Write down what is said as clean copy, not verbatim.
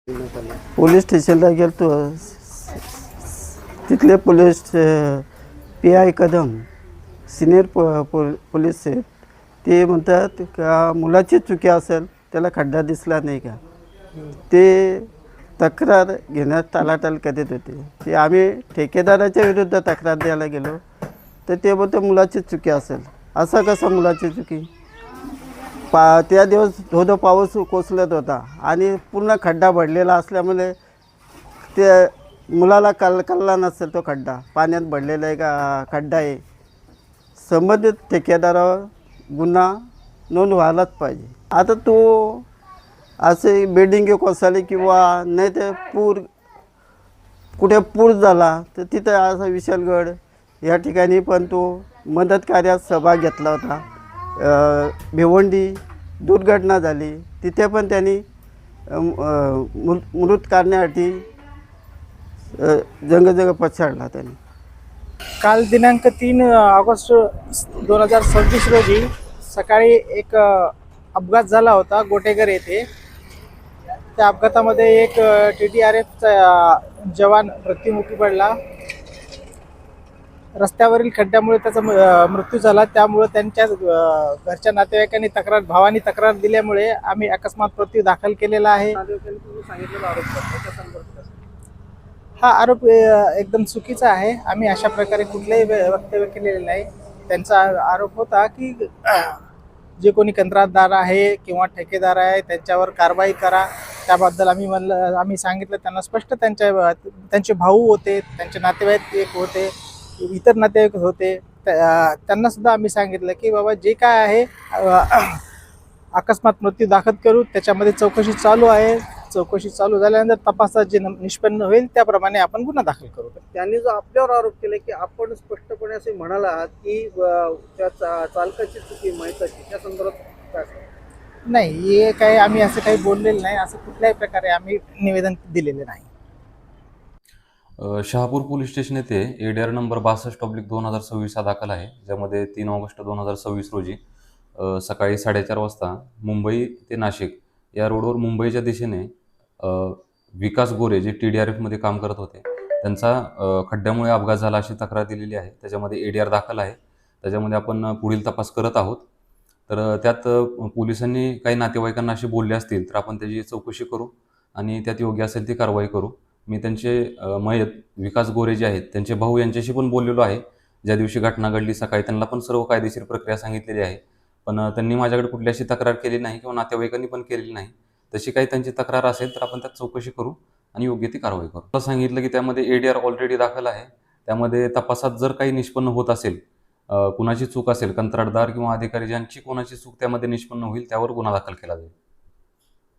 Police स्टेशनला गेलतो. तिथले police PI Kadam senior police आहेत. ते म्हणतात का मुलाची चुकी असेल, त्याला खड्डा दिसला नाही का, ते तक्रार घेण्यात टाळाटाळ करीत होते. ते आम्ही ठेकेदाराच्या विरुद्ध तक्रार द्यायला गेलो तर ते बोलते मुलाची चुकी असेल. असं कसं मुलाची चुकी? त्या दिवस धोधो पाऊस कोसळत होता आणि पूर्ण खड्डा भरलेला असल्यामुळे ते मुलाला कळला नसेल तो खड्डा पाण्यात भरलेला आहे का खड्डा आहे. संबंधित ठेकेदारावर गुन्हा नोंद व्हायलाच पाहिजे. आता तो असे बिल्डिंग कोसळली किंवा नाही तर कुठे पूर झाला तर तिथं असा विशालगड या ठिकाणी पण तो मदत कार्यात सहभाग घेतला होता. भिवंडी दुर्घटना झाली, तिथे पण त्यांनी मृत करण्यासाठी जंग पछाडला त्यांनी. काल दिनांक 3 ऑगस्ट 2026 रोजी सकाळी एक अपघात झाला होता गोटेघर येथे. त्या अपघातामध्ये एक TDRFचा जवान मृत्युमुखी पडला. रस्त्यावरील खड्ड्यामुळे त्याचा मृत्यू झाला. त्यामुळे त्यांच्या घरच्या नातेवाईकांनी भावानी तक्रार दिल्यामुळे आम्ही अकस्मात मृत्यू दाखल केलेला आहे. हा आरोप एकदम चुकीचा आहे. आम्ही अशा प्रकारे कुठलेही वक्तव्य केलेले नाही. त्यांचा आरोप होता की जे कोणी कंत्राटदार आहे किंवा ठेकेदार आहे त्यांच्यावर कारवाई करा. त्याबद्दल आम्ही सांगितलं त्यांना स्पष्ट. त्यांचे भाऊ होते, त्यांचे नातेवाईक होते, इतर नातेवाईक होते, त्यांना सुद्धा आम्ही सांगितलं की बाबा जे काय आहे अकस्मात मृत्यू दाखल करू. त्याच्यामध्ये चौकशी चालू आहे. चौकशी चालू झाल्यानंतर तपासात जे निष्पन्न होईल त्याप्रमाणे आपण गुन्हा दाखल करू. त्यांनी जो आपल्यावर आरोप केला की आपण स्पष्टपणे असे म्हणाला आहात की त्या चालकाची चुकी माहितीची, त्या संदर्भात काय? नाही, हे काही आम्ही असं काही बोललेलं नाही. असं कुठल्याही प्रकारे आम्ही निवेदन दिलेले नाही. शहापूर पोलीस स्टेशन येथे ADR नंबर 62/2026 हा दाखल आहे, ज्यामध्ये 3 ऑगस्ट 2026 रोजी सकाळी 4:30 वाजता मुंबई ते नाशिक या रोडवर मुंबईच्या दिशेने विकास गोरे जे TDRFमध्ये काम करत होते त्यांचा खड्ड्यामुळे अपघात झाला अशी तक्रार दिलेली आहे. त्याच्यामध्ये ADR दाखल आहे. त्याच्यामध्ये आपण पुढील तपास करत आहोत. तर त्यात पोलिसांनी काही नातेवाईकांना असे बोलले असतील तर आपण त्याची चौकशी करू आणि त्यात योग्य असेल ती कारवाई करू. मी त्यांचे मयत विकास गोरे जे आहेत त्यांचे भाऊ यांच्याशी पण बोललेलो आहे. ज्या दिवशी घटना घडली सकाळी त्यांना पण सर्व कायदेशीर प्रक्रिया सांगितलेली आहे. पण त्यांनी माझ्याकडे कुठली अशी तक्रार केली नाही किंवा नातेवाईकांनी पण केलेली नाही. तशी काही त्यांची तक्रार असेल तर आपण त्यात चौकशी करू आणि योग्य ती कारवाई करू. मला सांगितलं की त्यामध्ये ADR ऑलरेडी दाखल आहे. त्यामध्ये तपासात जर काही निष्पन्न होत असेल, कुणाची चूक असेल, कंत्राटदार किंवा अधिकारी ज्यांची कोणाची चूक त्यामध्ये निष्पन्न होईल त्यावर गुन्हा दाखल केला जाईल.